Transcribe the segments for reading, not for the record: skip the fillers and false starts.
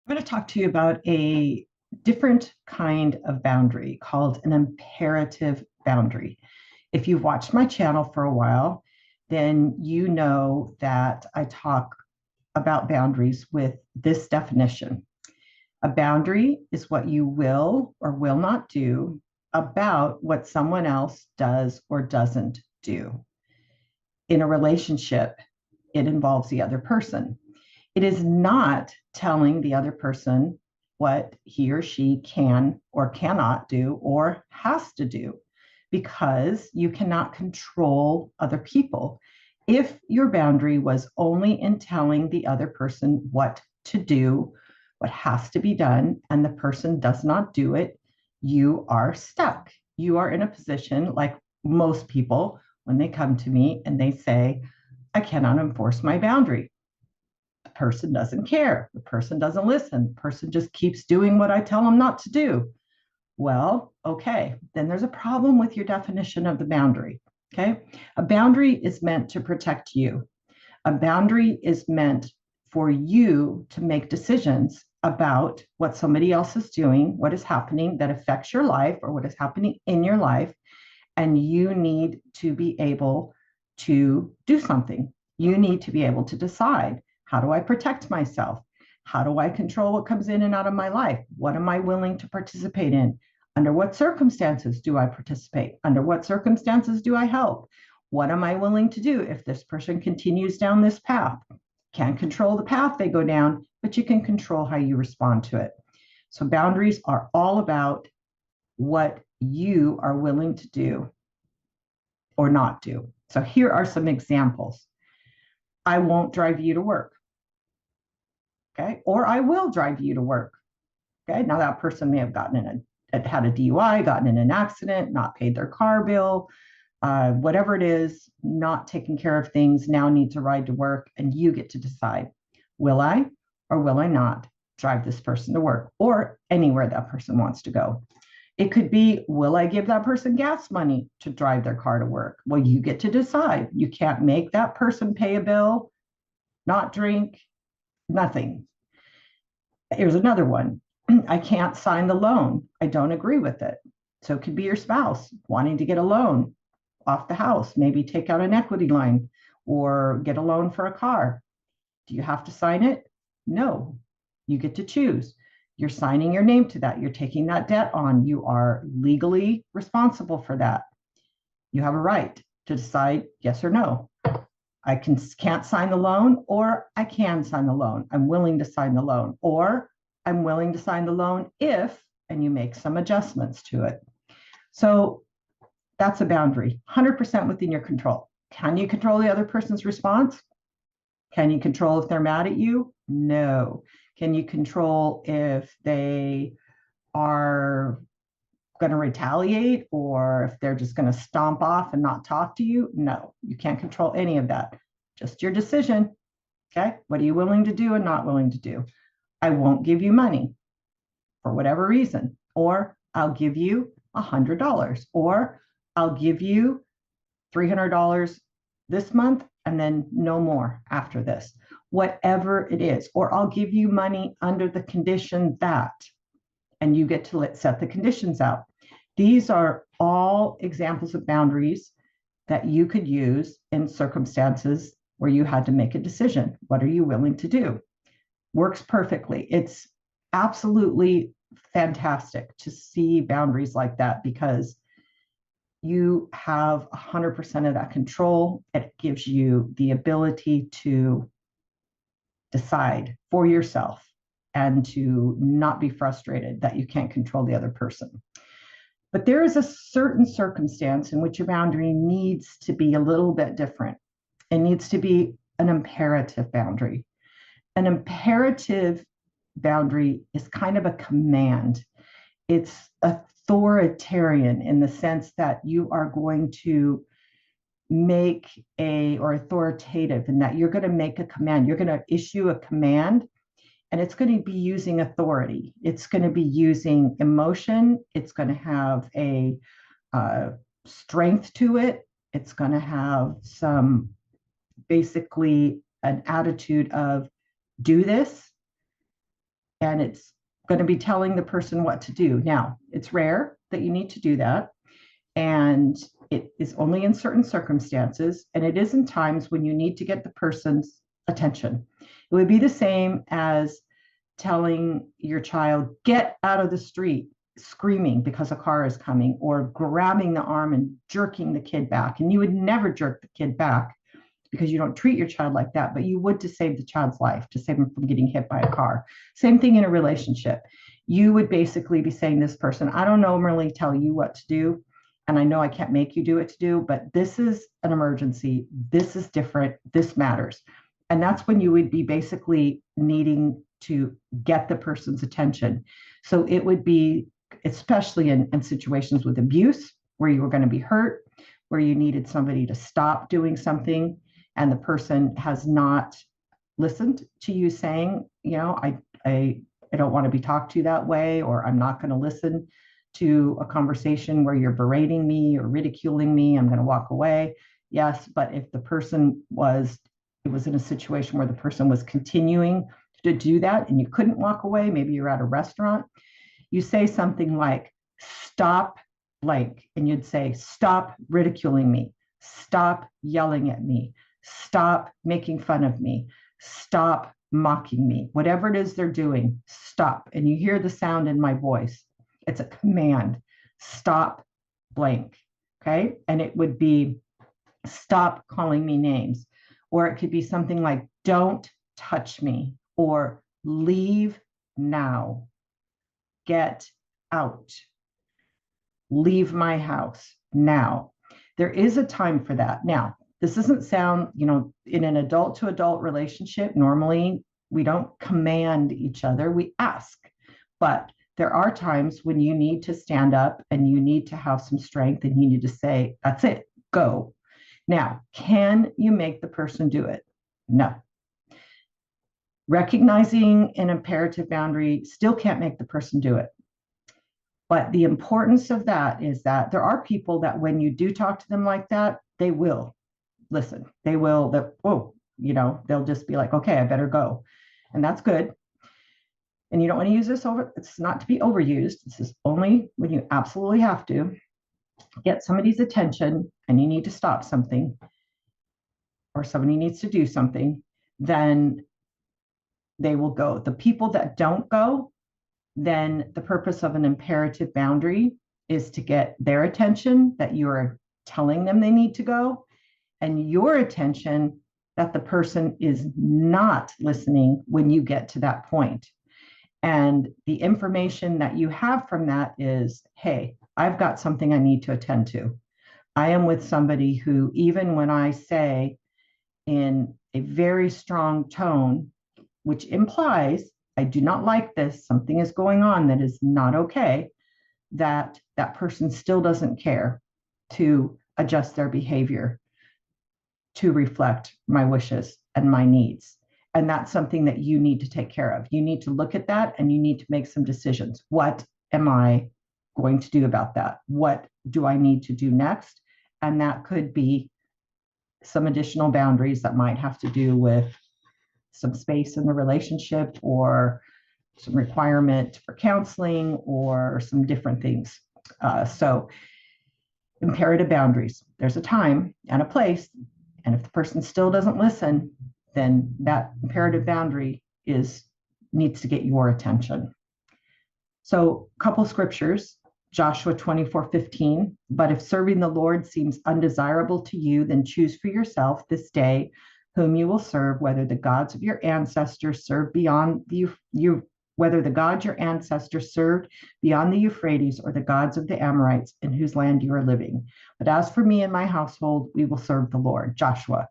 I'm going to talk to you about a different kind of boundary called an imperative boundary. If you've watched my channel for a while, then you know that I talk about boundaries with this definition. A boundary is what you will or will not do about what someone else does or doesn't do. In a relationship, it involves the other person. It is not telling the other person what he or she can or cannot do or has to do because you cannot control other people. If your boundary was only in telling the other person what to do, what has to be done, and the person does not do it, you are stuck. You are in a position like most people when they come to me and they say, I cannot enforce my boundary. The person doesn't care. The person doesn't listen. The person just keeps doing what I tell them not to do. Well, okay, then there's a problem with your definition of the boundary. Okay. A boundary is meant to protect you. A boundary is meant for you to make decisions about what somebody else is doing, what is happening that affects your life or what is happening in your life. And you need to be able to do something. You need to be able to decide, how do I protect myself? How do I control what comes in and out of my life? What am I willing to participate in? Under what circumstances do I participate? Under what circumstances do I help? What am I willing to do if this person continues down this path? Can't control the path they go down, but you can control how you respond to it. So boundaries are all about what you are willing to do or not do. So here are some examples. I won't drive you to work. Okay. Or I will drive you to work. Okay. Now that person may have had a DUI, gotten in an accident, not paid their car bill, whatever it is, not taking care of things, now needs a ride to work. And you get to decide, will I or will I not drive this person to work or anywhere that person wants to go? It could be, will I give that person gas money to drive their car to work? Well, you get to decide. You can't make that person pay a bill, not drink, nothing. Here's another one. I can't sign the loan. I don't agree with it. So it could be your spouse wanting to get a loan off the house, maybe take out an equity line or get a loan for a car. Do you have to sign it? No. You get to choose. You're signing your name to that. You're taking that debt on. You are legally responsible for that. You have a right to decide yes or no. Can't sign the loan, or I can sign the loan. I'm willing to sign the loan, or I'm willing to sign the loan if, and you make some adjustments to it. So that's a boundary, 100% within your control. Can you control the other person's response? Can you control if they're mad at you? No. Can you control if they are going to retaliate or if they're just going to stomp off and not talk to you? No, you can't control any of that. Just your decision. Okay. What are you willing to do and not willing to do? I won't give you money for whatever reason, or I'll give you $100, or I'll give you $300 this month and then no more after this, whatever it is, or I'll give you money under the condition that, and you get to set the conditions out. These are all examples of boundaries that you could use in circumstances where you had to make a decision. What are you willing to do? Works perfectly. It's absolutely fantastic to see boundaries like that because you have 100% of that control. It gives you the ability to decide for yourself and to not be frustrated that you can't control the other person. But there is a certain circumstance in which your boundary needs to be a little bit different. It needs to be an imperative boundary. An imperative boundary is kind of a command. It's authoritarian in the sense that you are going to make or authoritative in that you're going to make a command. You're going to issue a command and it's going to be using authority. It's going to be using emotion. It's going to have a strength to it. It's going to have some basically an attitude of do this and it's going to be telling the person what to do. Now, it's rare that you need to do that, and it is only in certain circumstances, and it is in times when you need to get the person's attention. It would be the same as telling your child, get out of the street, screaming because a car is coming, or grabbing the arm and jerking the kid back. And you would never jerk the kid back because you don't treat your child like that, but you would to save the child's life, to save them from getting hit by a car. Same thing in a relationship. You would basically be saying, this person, I don't normally tell you what to do, and I know I can't make you do what to do, but this is an emergency. This is different. This matters. And that's when you would be basically needing to get the person's attention. So it would be, especially in situations with abuse, where you were going to be hurt, where you needed somebody to stop doing something, and the person has not listened to you saying, I don't want to be talked to that way, or I'm not going to listen to a conversation where you're berating me or ridiculing me. I'm going to walk away. Yes, but if the person it was in a situation where the person was continuing to do that and you couldn't walk away, maybe you're at a restaurant, you say something like, stop blank, and you'd say, stop ridiculing me, stop yelling at me, stop making fun of me, stop mocking me, whatever it is they're doing, stop. And you hear the sound in my voice. It's a command, stop blank. Okay. And it would be, stop calling me names. Or it could be something like, don't touch me, or leave now, get out, leave my house now. There is a time for that. Now, this doesn't sound, in an adult to adult relationship, normally we don't command each other, we ask. But there are times when you need to stand up and you need to have some strength and you need to say, that's it, go. Now, can you make the person do it? No. Recognizing an imperative boundary still can't make the person do it. But the importance of that is that there are people that when you do talk to them like that, they will listen. They'll just be like, okay, I better go. And that's good. And you don't want to use this it's not to be overused. This is only when you absolutely have to get somebody's attention and you need to stop something, or somebody needs to do something, then they will go. The people that don't go, then the purpose of an imperative boundary is to get their attention, that you're telling them they need to go, and your attention that the person is not listening when you get to that point. And the information that you have from that is, hey, I've got something I need to attend to. I am with somebody who, even when I say in a very strong tone, which implies I do not like this, something is going on that is not okay, that person still doesn't care to adjust their behavior to reflect my wishes and my needs. And that's something that you need to take care of. You need to look at that and you need to make some decisions. What am I going to do about that? What do I need to do next? And that could be some additional boundaries that might have to do with some space in the relationship, or some requirement for counseling, or some different things. So imperative boundaries, there's a time and a place. And if the person still doesn't listen, then that imperative boundary needs to get your attention. So a couple scriptures, Joshua 24:15, but if serving the Lord seems undesirable to you, then choose for yourself this day whom you will serve, whether the gods of your ancestors served beyond whether the gods your ancestors served beyond the Euphrates, or the gods of the Amorites in whose land you are living. But as for me and my household, we will serve the Lord. Joshua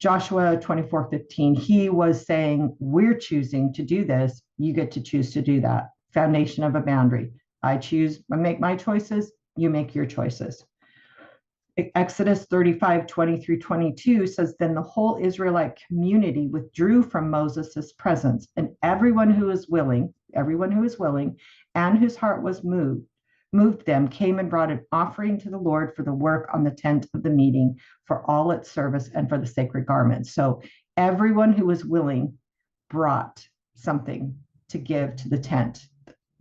24:15, he was saying, we're choosing to do this. You get to choose to do that. Foundation of a boundary. I make my choices. You make your choices. Exodus 35:20-22 says, then the whole Israelite community withdrew from Moses' presence, and everyone who is willing, and whose heart was moved them, came and brought an offering to the Lord for the work on the tent of the meeting, for all its service, and for the sacred garments. So everyone who was willing brought something to give to the tent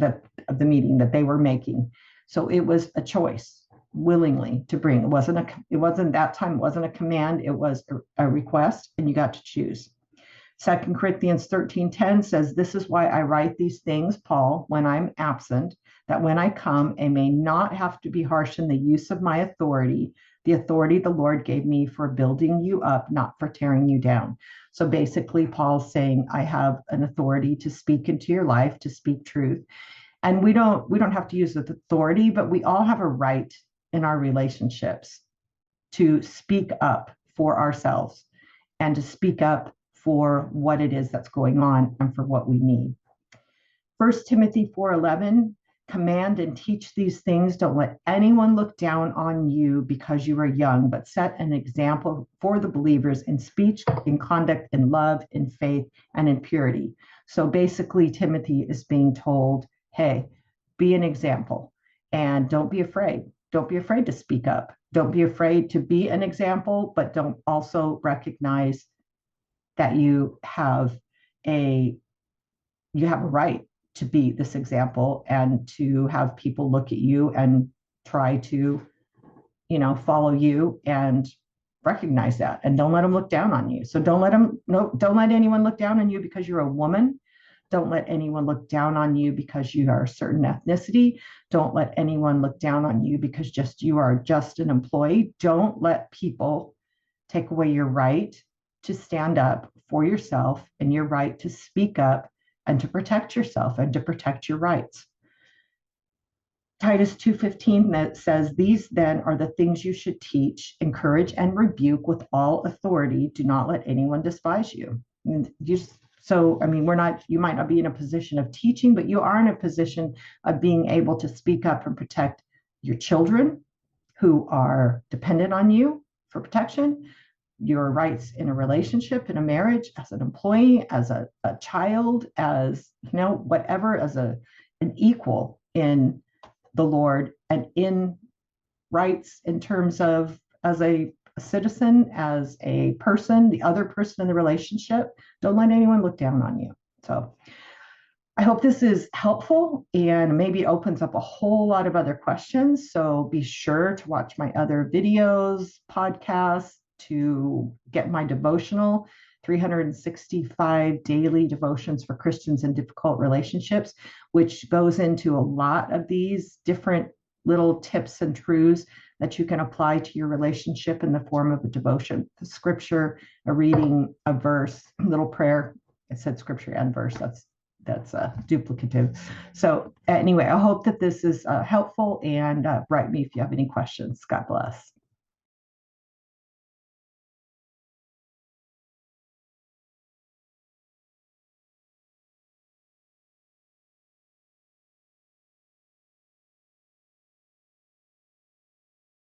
of the meeting that they were making. So it was a choice willingly to bring. It wasn't that time, it wasn't a command, it was a request, and you got to choose. 2 Corinthians 13:10 says, "This is why I write these things, Paul, when I'm absent, that when I come, I may not have to be harsh in the use of my authority, the authority the Lord gave me for building you up, not for tearing you down." So basically, Paul's saying, I have an authority to speak into your life, to speak truth. And we don't have to use the authority, but we all have a right in our relationships to speak up for ourselves and to speak up for what it is that's going on and for what we need. 1 Timothy 4:11, command and teach these things. Don't let anyone look down on you because you are young, but set an example for the believers in speech, in conduct, in love, in faith, and in purity. So basically, Timothy is being told, hey, be an example and don't be afraid. Don't be afraid to speak up. Don't be afraid to be an example, but don't also recognize that you have a right to be this example and to have people look at you and try to, follow you and recognize that, and don't let them look down on you. So don't let anyone look down on you because you're a woman. Don't let anyone look down on you because you are a certain ethnicity. Don't let anyone look down on you because you are just an employee. Don't let people take away your right to stand up for yourself and your right to speak up and to protect yourself and to protect your rights. Titus 2:15 that says, "These then are the things you should teach, encourage, and rebuke with all authority. Do not let anyone despise you." You might not be in a position of teaching, but you are in a position of being able to speak up and protect your children who are dependent on you for protection, your rights in a relationship, in a marriage, as an employee, as a child, as whatever, as an equal in the Lord, and in rights in terms of as a citizen, as a person, the other person in the relationship. Don't let anyone look down on you. So I hope this is helpful and maybe opens up a whole lot of other questions. So be sure to watch my other videos, podcasts, to get my devotional, 365 daily devotions for Christians in difficult relationships, which goes into a lot of these different little tips and truths that you can apply to your relationship in the form of a devotion, the scripture, a reading, a verse, a little prayer. I said scripture and verse. That's duplicative. So anyway, I hope that this is helpful, and write me if you have any questions. God bless.